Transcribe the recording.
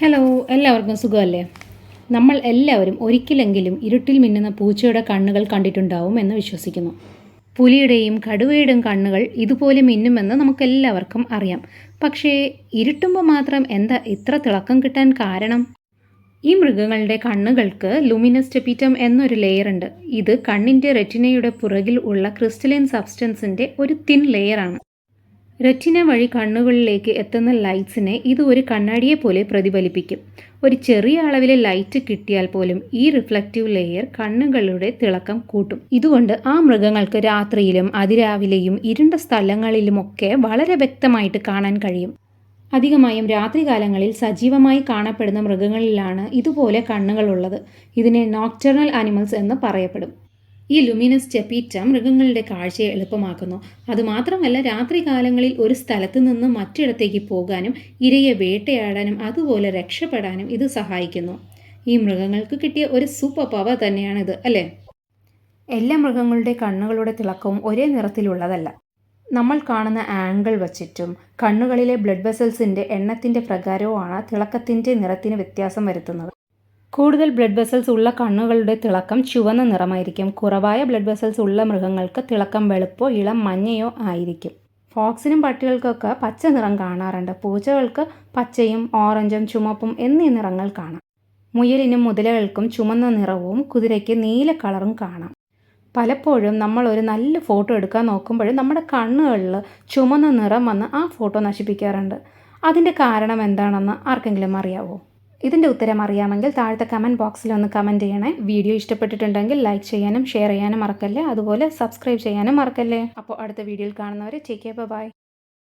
Hello, എല്ലാവർക്കും സുഖമല്ലേ? നമ്മൾ എല്ലാവരും ഒരിക്കലെങ്കിലും ഇരുട്ടിൽ മിന്നുന്ന പൂച്ചയുടെ കണ്ണുകൾ കണ്ടിട്ടുണ്ടാവും എന്ന് വിശ്വസിക്കുന്നു. പുലിയുടെയും കടുവയുടെയും കണ്ണുകൾ ഇതുപോലെ മിന്നുമെന്ന് നമുക്കെല്ലാവർക്കും അറിയാം. പക്ഷേ ഇരുട്ടുമ്പോൾ മാത്രം എന്താ ഇത്ര തിളക്കം കിട്ടാൻ കാരണം? ഈ മൃഗങ്ങളുടെ കണ്ണുകൾക്ക് ലുമിനസ് ടെപ്പിറ്റം എന്നൊരു ലെയർ ഉണ്ട്. ഇത് കണ്ണിൻ്റെ റെറ്റിനയുടെ പുറകിൽ ഉള്ള ക്രിസ്റ്റലൈൻ സബ്സ്റ്റൻസിൻ്റെ ഒരു തിൻ ലെയറാണ്. റെറ്റിന വഴി കണ്ണുകളിലേക്ക് എത്തുന്ന ലൈറ്റ്സിനെ ഇത് ഒരു കണ്ണാടിയെ പോലെ പ്രതിഫലിപ്പിക്കും. ഒരു ചെറിയ അളവിലെ ലൈറ്റ് കിട്ടിയാൽ പോലും ഈ റിഫ്ലക്റ്റീവ് ലെയർ കണ്ണുകളുടെ തിളക്കം കൂട്ടും. ഇതുകൊണ്ട് ആ മൃഗങ്ങൾക്ക് രാത്രിയിലും അതിരാവിലെയും ഇരുണ്ട സ്ഥലങ്ങളിലുമൊക്കെ വളരെ വ്യക്തമായിട്ട് കാണാൻ കഴിയും. അധികമായും രാത്രികാലങ്ങളിൽ സജീവമായി കാണപ്പെടുന്ന മൃഗങ്ങളിലാണ് ഇതുപോലെ കണ്ണുകളുള്ളത്. ഇതിനെ നോക്ടർണൽ ആനിമൽസ് എന്ന് പറയപ്പെടും. ഈ ലുമിനസ് ടെപ്പിറ്റം മൃഗങ്ങളുടെ കാഴ്ചയെ എളുപ്പമാക്കുന്നു. അതുമാത്രമല്ല, രാത്രികാലങ്ങളിൽ ഒരു സ്ഥലത്ത് നിന്ന് മറ്റിടത്തേക്ക് പോകാനും ഇരയെ വേട്ടയാടാനും അതുപോലെ രക്ഷപ്പെടാനും ഇത് സഹായിക്കുന്നു. ഈ മൃഗങ്ങൾക്ക് കിട്ടിയ ഒരു സൂപ്പർ പവർ തന്നെയാണിത്, അല്ലേ? എല്ലാ മൃഗങ്ങളുടെ കണ്ണുകളുടെ തിളക്കവും ഒരേ നിറത്തിലുള്ളതല്ല. നമ്മൾ കാണുന്ന ആംഗിൾ വച്ചിട്ടും കണ്ണുകളിലെ ബ്ലഡ് വെസൽസിൻ്റെ എണ്ണത്തിൻ്റെ പ്രകാരവുമാണ് തിളക്കത്തിൻ്റെ നിറത്തിന് വ്യത്യാസം വരുത്തുന്നത്. കൂടുതൽ ബ്ലഡ് വെസൽസ് ഉള്ള കണ്ണുകളുടെ തിളക്കം ചുവന്ന നിറമായിരിക്കും. കുറവായ ബ്ലഡ് വെസൽസ് ഉള്ള മൃഗങ്ങൾക്ക് തിളക്കം വെളുപ്പോ ഇളം മഞ്ഞയോ ആയിരിക്കും. ഫോക്സിനും പട്ടികൾക്കൊക്കെ പച്ച നിറം കാണാറുണ്ട്. പൂച്ചകൾക്ക് പച്ചയും ഓറഞ്ചും ചുമപ്പും എന്നീ നിറങ്ങൾ കാണാം. മുയലിനും മുതലകൾക്കും ചുമന്ന നിറവും കുതിരയ്ക്ക് നീല കളറും കാണാം. പലപ്പോഴും നമ്മൾ ഒരു നല്ല ഫോട്ടോ എടുക്കാൻ നോക്കുമ്പോൾ നമ്മുടെ കണ്ണുകളിൽ ചുമന്ന നിറം വന്ന് ആ ഫോട്ടോ നശിപ്പിക്കാറുണ്ട്. അതിൻ്റെ കാരണം എന്താണെന്ന് ആർക്കെങ്കിലും അറിയാവോ? ഇതിൻ്റെ ഉത്തരം അറിയാമെങ്കിൽ താഴത്തെ കമൻറ്റ് ബോക്സിൽ ഒന്ന് കമൻറ്റ് ചെയ്യണേ. വീഡിയോ ഇഷ്ടപ്പെട്ടിട്ടുണ്ടെങ്കിൽ ലൈക്ക് ചെയ്യാനും ഷെയർ ചെയ്യാനും മറക്കല്ലേ. അതുപോലെ സബ്സ്ക്രൈബ് ചെയ്യാനും മറക്കല്ലേ. അപ്പോൾ അടുത്ത വീഡിയോയിൽ കാണുന്നവരെ ടേക്ക് കെയർ, ബൈ.